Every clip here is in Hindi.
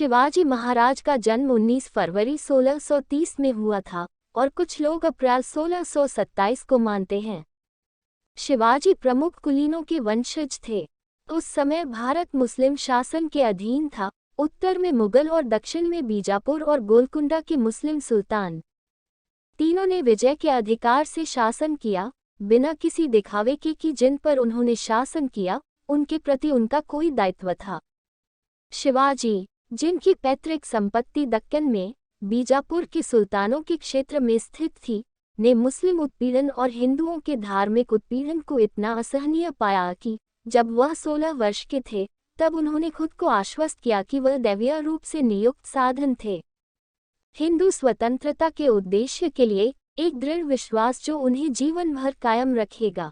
शिवाजी महाराज का जन्म 19 फरवरी 1630 में हुआ था और कुछ लोग अप्रैल 1627 को मानते हैं। शिवाजी प्रमुख कुलीनों के वंशज थे। उस समय भारत मुस्लिम शासन के अधीन था। उत्तर में मुगल और दक्षिण में बीजापुर और गोलकुंडा के मुस्लिम सुल्तान, तीनों ने विजय के अधिकार से शासन किया, बिना किसी दिखावे के कि जिन पर उन्होंने शासन किया उनके प्रति उनका कोई दायित्व था। शिवाजी, जिनकी पैतृक संपत्ति दक्कन में बीजापुर के सुल्तानों के क्षेत्र में स्थित थी, ने मुस्लिम उत्पीड़न और हिंदुओं के धार्मिक उत्पीड़न को इतना असहनीय पाया कि जब वह 16 वर्ष के थे तब उन्होंने खुद को आश्वस्त किया कि वह दैवीय रूप से नियुक्त साधन थे। हिंदू स्वतंत्रता के उद्देश्य के लिए एक दृढ़ विश्वास जो उन्हें जीवन भर कायम रखेगा।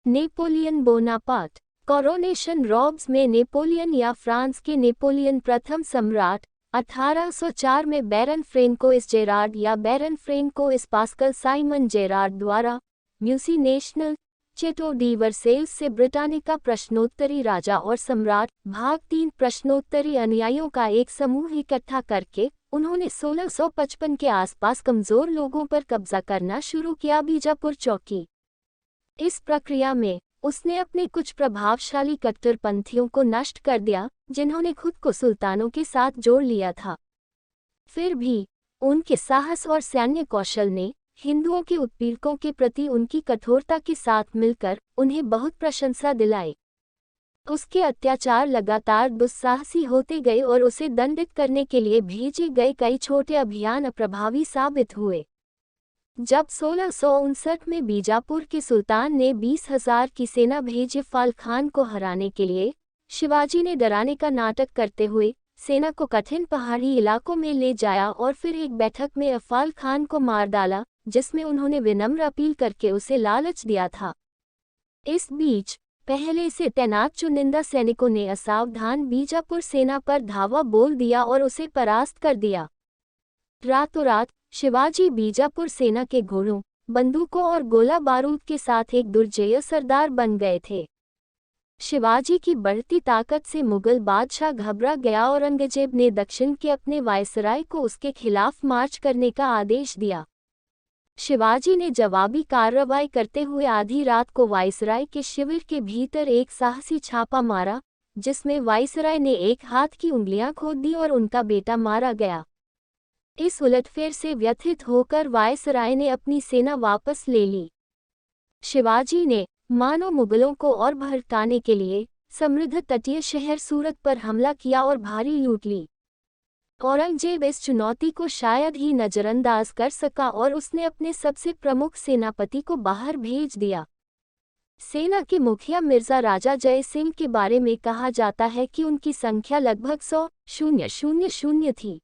Napoleon Bonaparte. कोरोनेशन रॉब्स में नेपोलियन या फ्रांस के नेपोलियन प्रथम सम्राट 1804 में बैरन फ्रेंकोइस जेरार्ड या बैरन फ्रेंकोइस पास्कल साइमन जेरार्ड द्वारा म्यूसी नेशनल चेटो डी वर्सेल्स से ब्रिटानिका प्रश्नोत्तरी राजा और सम्राट भाग 3 प्रश्नोत्तरी अनुयायियों का एक समूह इकट्ठा करके उन्होंने 1655 के आसपास कमजोर लोगों पर कब्जा करना शुरू किया। बीजापुर चौकी। इस प्रक्रिया में उसने अपने कुछ प्रभावशाली कट्टरपंथियों को नष्ट कर दिया जिन्होंने खुद को सुल्तानों के साथ जोड़ लिया था। फिर भी उनके साहस और सैन्य कौशल ने हिंदुओं के उत्पीड़कों के प्रति उनकी कठोरता के साथ मिलकर उन्हें बहुत प्रशंसा दिलाई। उसके अत्याचार लगातार दुस्साहसी होते गए और उसे दंडित करने के लिए भेजे गए कई छोटे अभियान अप्रभावी साबित हुए। जब 1659 में बीजापुर के सुल्तान ने 20,000 की सेना भेजी फाल खान को हराने के लिए, शिवाजी ने डराने का नाटक करते हुए सेना को कठिन पहाड़ी इलाकों में ले जाया और फिर एक बैठक में अफाल खान को मार डाला, जिसमें उन्होंने विनम्र अपील करके उसे लालच दिया था। इस बीच पहले से तैनात चुनिंदा सैनिकों ने असावधान बीजापुर सेना पर धावा बोल दिया और उसे परास्त कर दिया। रातों रात शिवाजी बीजापुर सेना के घोड़ों, बंदूकों और गोला बारूद के साथ एक दुर्जेय सरदार बन गए थे। शिवाजी की बढ़ती ताकत से मुगल बादशाह घबरा गया और औरंगजेब ने दक्षिण के अपने वायसराय को उसके खिलाफ मार्च करने का आदेश दिया। शिवाजी ने जवाबी कार्रवाई करते हुए आधी रात को वायसराय के शिविर के भीतर एक साहसी छापा मारा, जिसमें वायसराय ने एक हाथ की उंगलियां खोद दी और उनका बेटा मारा गया। इस उलटफेर से व्यथित होकर वायसराय ने अपनी सेना वापस ले ली। शिवाजी ने मानो मुगलों को और भड़काने के लिए समृद्ध तटीय शहर सूरत पर हमला किया और भारी लूट ली। औरंगजेब इस चुनौती को शायद ही नजरअंदाज कर सका और उसने अपने सबसे प्रमुख सेनापति को बाहर भेज दिया। सेना के मुखिया मिर्जा राजा जय सिंह के बारे में कहा जाता है कि उनकी संख्या लगभग 100,000 थी।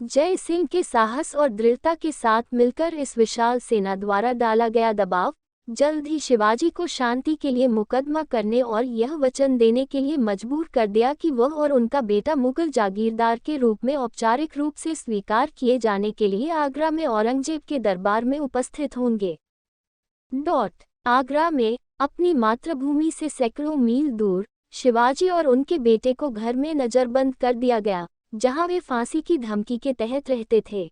जय सिंह के साहस और दृढ़ता के साथ मिलकर इस विशाल सेना द्वारा डाला गया दबाव जल्द ही शिवाजी को शांति के लिए मुकदमा करने और यह वचन देने के लिए मजबूर कर दिया कि वह और उनका बेटा मुगल जागीरदार के रूप में औपचारिक रूप से स्वीकार किए जाने के लिए आगरा में औरंगजेब के दरबार में उपस्थित होंगे। आगरा में अपनी मातृभूमि से सैकड़ों मील दूर शिवाजी और उनके बेटे को घर में नजरबंद कर दिया गया, जहां वे फांसी की धमकी के तहत रहते थे।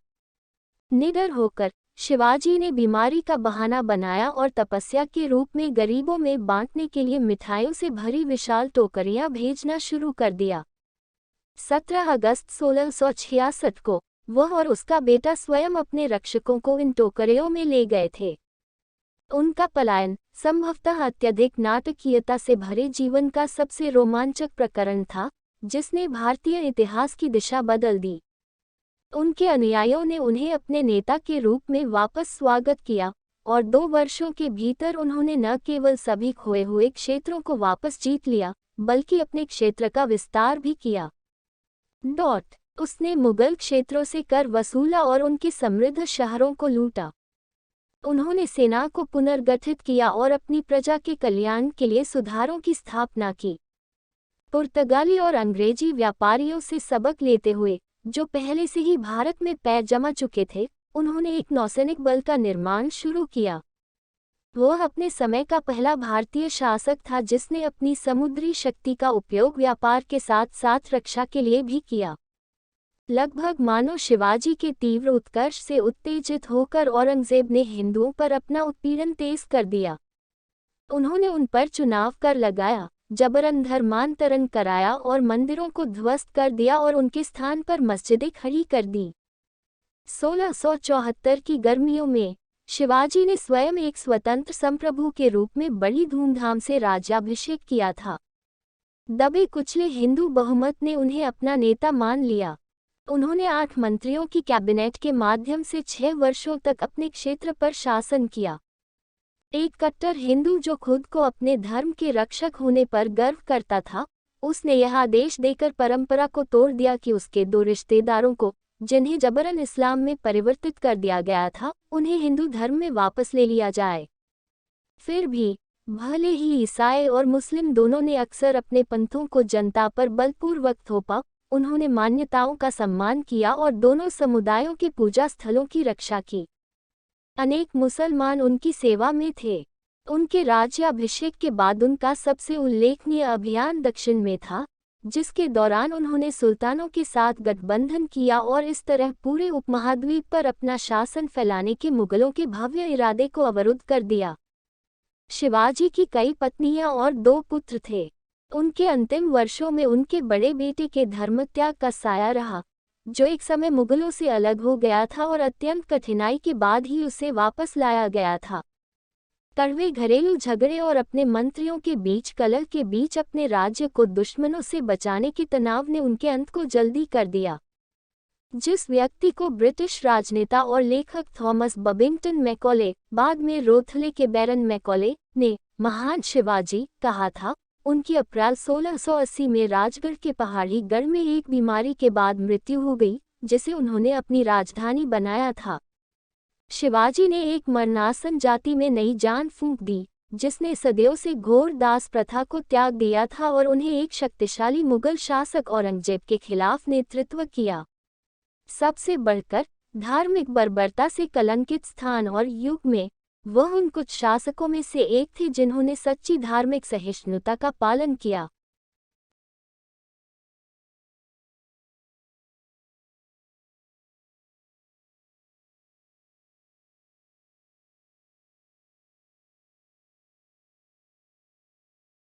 निडर होकर शिवाजी ने बीमारी का बहाना बनाया और तपस्या के रूप में गरीबों में बांटने के लिए मिठाइयों से भरी विशाल टोकरियां भेजना शुरू कर दिया। 17 अगस्त 1666 को वह और उसका बेटा स्वयं अपने रक्षकों को इन टोकरियों में ले गए थे। उनका पलायन संभवतः अत्यधिक नाटकीयता से भरे जीवन का सबसे रोमांचक प्रकरण था, जिसने भारतीय इतिहास की दिशा बदल दी। उनके अनुयायियों ने उन्हें अपने नेता के रूप में वापस स्वागत किया और 2 वर्षों के भीतर उन्होंने न केवल सभी खोए हुए क्षेत्रों को वापस जीत लिया, बल्कि अपने क्षेत्र का विस्तार भी किया। उसने मुगल क्षेत्रों से कर वसूला और उनके समृद्ध शहरों को लूटा। उन्होंने सेना को पुनर्गठित किया और अपनी प्रजा के कल्याण के लिए सुधारों की स्थापना की। पुर्तगाली और अंग्रेजी व्यापारियों से सबक लेते हुए, जो पहले से ही भारत में पैर जमा चुके थे, उन्होंने एक नौसैनिक बल का निर्माण शुरू किया। वह अपने समय का पहला भारतीय शासक था जिसने अपनी समुद्री शक्ति का उपयोग व्यापार के साथ साथ रक्षा के लिए भी किया। लगभग मानो शिवाजी के तीव्र उत्कर्ष से उत्तेजित होकर औरंगजेब ने हिंदुओं पर अपना उत्पीड़न तेज कर दिया। उन्होंने उन पर चुनाव कर लगाया, जबरन धर्मांतरण कराया और मंदिरों को ध्वस्त कर दिया और उनके स्थान पर मस्जिदें खड़ी कर दी। 1674 की गर्मियों में शिवाजी ने स्वयं एक स्वतंत्र संप्रभु के रूप में बड़ी धूमधाम से राज्याभिषेक किया था। दबे कुचले हिंदू बहुमत ने उन्हें अपना नेता मान लिया। उन्होंने 8 मंत्रियों की कैबिनेट के माध्यम से 6 वर्षों तक अपने क्षेत्र पर शासन किया। एक कट्टर हिंदू जो खुद को अपने धर्म के रक्षक होने पर गर्व करता था, उसने यह आदेश देकर परंपरा को तोड़ दिया कि उसके 2 रिश्तेदारों को, जिन्हें जबरन इस्लाम में परिवर्तित कर दिया गया था, उन्हें हिंदू धर्म में वापस ले लिया जाए। फिर भी भले ही ईसाई और मुस्लिम दोनों ने अक्सर अपने पंथों को जनता पर बलपूर्वक थोपा, उन्होंने मान्यताओं का सम्मान किया और दोनों समुदायों के पूजा स्थलों की रक्षा की। अनेक मुसलमान उनकी सेवा में थे। उनके राज्याभिषेक के बाद उनका सबसे उल्लेखनीय अभियान दक्षिण में था, जिसके दौरान उन्होंने सुल्तानों के साथ गठबंधन किया और इस तरह पूरे उपमहाद्वीप पर अपना शासन फैलाने के मुगलों के भव्य इरादे को अवरुद्ध कर दिया। शिवाजी की कई पत्नियां और 2 पुत्र थे। उनके अंतिम वर्षों में उनके बड़े बेटे के धर्मत्याग का साया रहा, जो एक समय मुगलों से अलग हो गया था और अत्यंत कठिनाई के बाद ही उसे वापस लाया गया था। कड़वे घरेलू झगड़े और अपने मंत्रियों के बीच कलह के बीच अपने राज्य को दुश्मनों से बचाने के तनाव ने उनके अंत को जल्दी कर दिया। जिस व्यक्ति को ब्रिटिश राजनेता और लेखक थॉमस बबिंगटन मैकॉले, बाद में रोथले के बैरन मैकॉले, ने महान शिवाजी कहा था, उनकी अप्रैल 1680 में राजगढ़ के पहाड़ी गढ़ में एक बीमारी के बाद मृत्यु हो गई, जिसे उन्होंने अपनी राजधानी बनाया था। शिवाजी ने एक मरणासन जाति में नई जान फूंक दी, जिसने सदियों से घोर दास प्रथा को त्याग दिया था और उन्हें एक शक्तिशाली मुगल शासक औरंगजेब के खिलाफ नेतृत्व किया। सबसे बढ़कर धार्मिक बर्बरता से कलंकित स्थान और युग में वह उन कुछ शासकों में से एक थे जिन्होंने सच्ची धार्मिक सहिष्णुता का पालन किया।